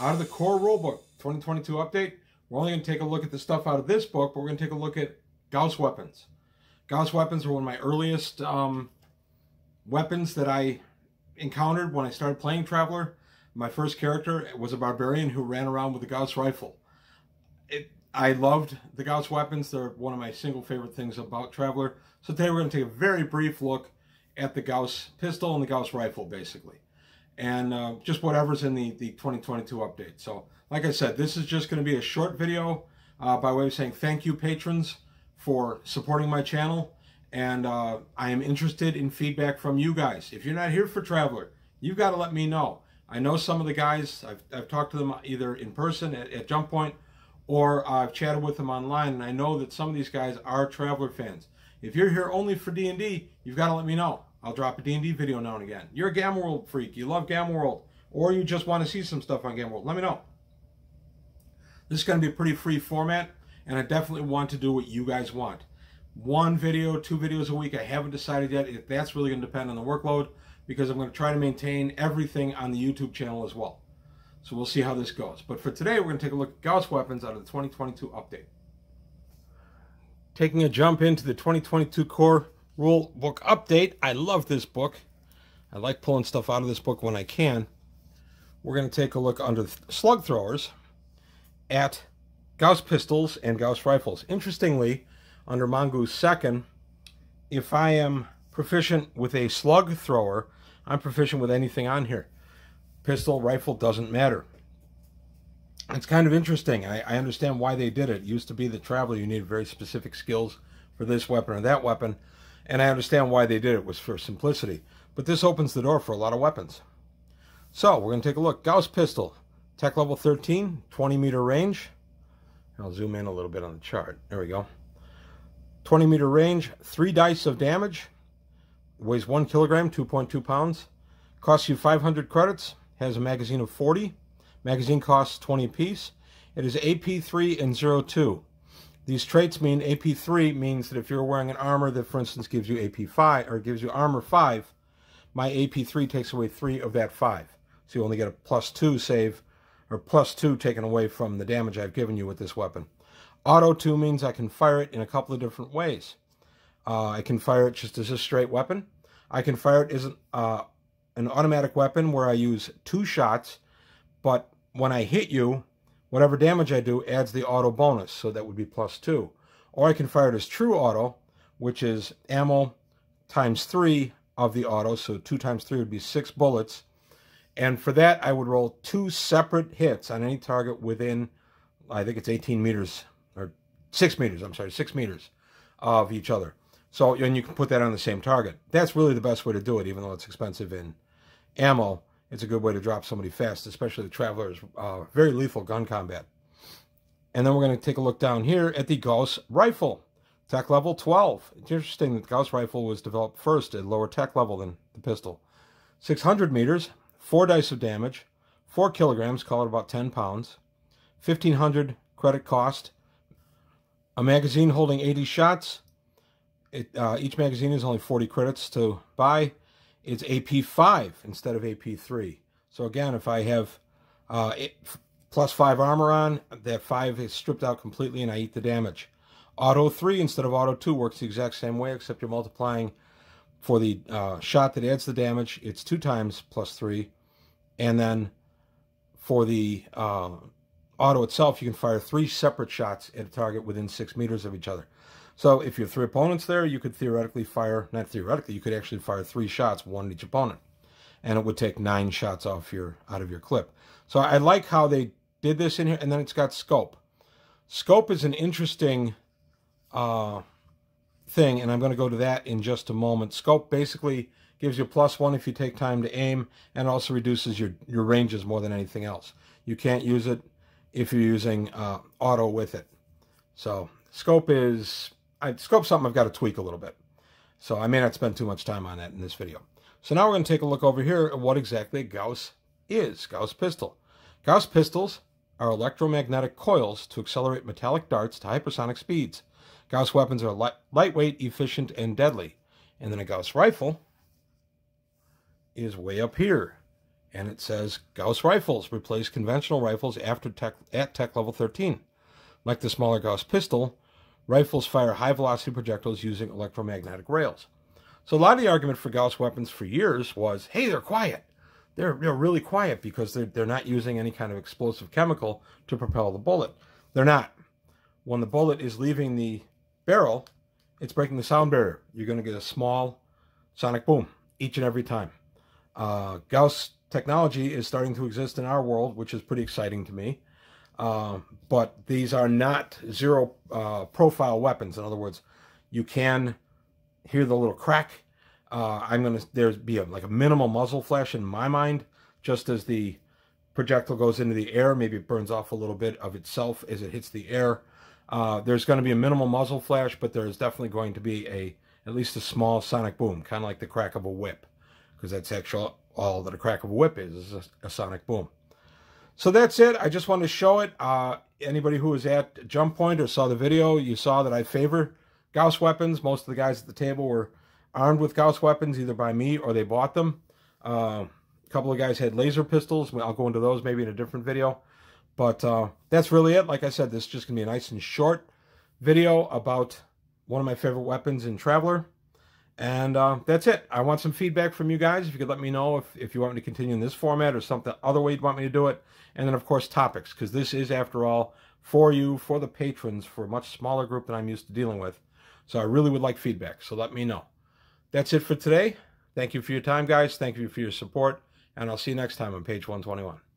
out of the core rulebook, 2022 update. We're only going to take a look at the stuff out of this book, but we're going to take a look at Gauss weapons. Gauss weapons were one of my earliest weapons that I encountered when I started playing Traveler. My first character was a barbarian who ran around with a Gauss rifle. I loved the Gauss weapons. They're one of my single favorite things about Traveler. So today we're going to take a very brief look at the Gauss pistol and the Gauss rifle, basically. And just whatever's in the 2022 update. So, like I said, this is just going to be a short video by way of saying thank you, patrons, for supporting my channel. And I am interested in feedback from you guys. If you're not here for Traveler, you've got to let me know. I know some of the guys, I've talked to them either in person at Jump Point, or I've chatted with them online, and I know that some of these guys are Traveler fans. If you're here only for D&D, you've got to let me know. I'll drop a D&D video now and again. You're a Gamma World freak, you love Gamma World, or you just want to see some stuff on Gamma World, let me know. This is going to be a pretty free format, and I definitely want to do what you guys want. 1 video, 2 videos a week, I haven't decided yet. If that's really going to depend on the workload, because I'm going to try to maintain everything on the YouTube channel as well. So we'll see how this goes. But for today, we're going to take a look at Gauss weapons out of the 2022 update. Taking a jump into the 2022 core rule book update. I love this book. I like pulling stuff out of this book when I can. We're going to take a look under slug throwers at Gauss pistols and Gauss rifles. Interestingly, under Mongoose 2nd, if I am proficient with a slug thrower, I'm proficient with anything on here. Pistol, rifle, doesn't matter. It's kind of interesting. I understand why they did it. It used to be the Traveler, you needed very specific skills for this weapon or that weapon, and I understand why they did it. It was for simplicity. But this opens the door for a lot of weapons. So, we're going to take a look. Gauss pistol, tech level 13, 20-meter range. I'll zoom in a little bit on the chart. There we go. 20-meter range, 3 dice of damage, weighs 1 kilogram, 2.2 pounds, costs you 500 credits, has a magazine of 40. Magazine costs 20 apiece. It is AP3 and 02. These traits mean AP3 means that if you're wearing an armor that, for instance, gives you AP5 or gives you armor 5, my AP3 takes away 3 of that 5. So you only get a +2 save, or +2 taken away from the damage I've given you with this weapon. Auto 2 means I can fire it in a couple of different ways. I can fire it just as a straight weapon. I can fire it as an automatic weapon where I use 2 shots, but when I hit you, whatever damage I do adds the auto bonus, so that would be +2. Or I can fire it as true auto, which is ammo times 3 of the auto, so 2 times 3 would be 6 bullets. And for that, I would roll 2 separate hits on any target within, I think it's 18 meters, or 6 meters, I'm sorry, 6 meters of each other. So, and you can put that on the same target. That's really the best way to do it, even though it's expensive in ammo. It's a good way to drop somebody fast, especially the Traveler's very lethal gun combat. And then we're going to take a look down here at the Gauss rifle, tech level 12. It's interesting that the Gauss rifle was developed first at lower tech level than the pistol. 600 meters, 4 dice of damage, 4 kilograms, call it about 10 pounds, 1,500 credit cost, a magazine holding 80 shots. Each magazine is only 40 credits to buy. It's AP5 instead of AP3. So again, if I have +5 armor on, that 5 is stripped out completely and I eat the damage. Auto 3 instead of Auto 2 works the exact same way, except you're multiplying for the shot that adds the damage. It's 2 times +3. And then for the auto itself, you can fire 3 separate shots at a target within 6 meters of each other. So if you have 3 opponents there, you could theoretically fire, not theoretically, you could actually fire 3 shots, 1 at each opponent. And it would take 9 shots out of your clip. So I like how they did this in here, and then it's got scope. Scope is an interesting thing, and I'm going to go to that in just a moment. Scope basically gives you +1 if you take time to aim, and also reduces your ranges more than anything else. You can't use it if you're using auto with it. So scope is... Scope's something I've got to tweak a little bit. So I may not spend too much time on that in this video. So now we're going to take a look over here at what exactly Gauss is. Gauss pistol. Gauss pistols are electromagnetic coils to accelerate metallic darts to hypersonic speeds. Gauss weapons are lightweight, efficient, and deadly. And then a Gauss rifle is way up here. And it says, Gauss rifles replace conventional rifles at tech level 13. Like the smaller Gauss pistol, rifles fire high-velocity projectiles using electromagnetic rails. So a lot of the argument for Gauss weapons for years was, hey, they're quiet. They're really quiet because they're not using any kind of explosive chemical to propel the bullet. They're not. When the bullet is leaving the barrel, it's breaking the sound barrier. You're going to get a small sonic boom each and every time. Gauss technology is starting to exist in our world, which is pretty exciting to me. But these are not zero profile weapons. In other words, you can hear the little crack. There's be like a minimal muzzle flash in my mind, just as the projectile goes into the air. Maybe it burns off a little bit of itself as it hits the air. There's going to be a minimal muzzle flash, but there's definitely going to be at least a small sonic boom, kind of like the crack of a whip, because that's actually all that a crack of a whip is a sonic boom. So that's it. I just wanted to show it. Anybody who was at Jump Point or saw the video, you saw that I favor Gauss weapons. Most of the guys at the table were armed with Gauss weapons, either by me or they bought them. A couple of guys had laser pistols. I'll go into those maybe in a different video. But that's really it. Like I said, this is just going to be a nice and short video about one of my favorite weapons in Traveler. And that's it. I want some feedback from you guys. If you could let me know if you want me to continue in this format or something other way you'd want me to do it. And then, of course, topics, because this is, after all, for you, for the patrons, for a much smaller group than I'm used to dealing with. So I really would like feedback, so let me know. That's it for today. Thank you for your time, guys. Thank you for your support. And I'll see you next time on page 121.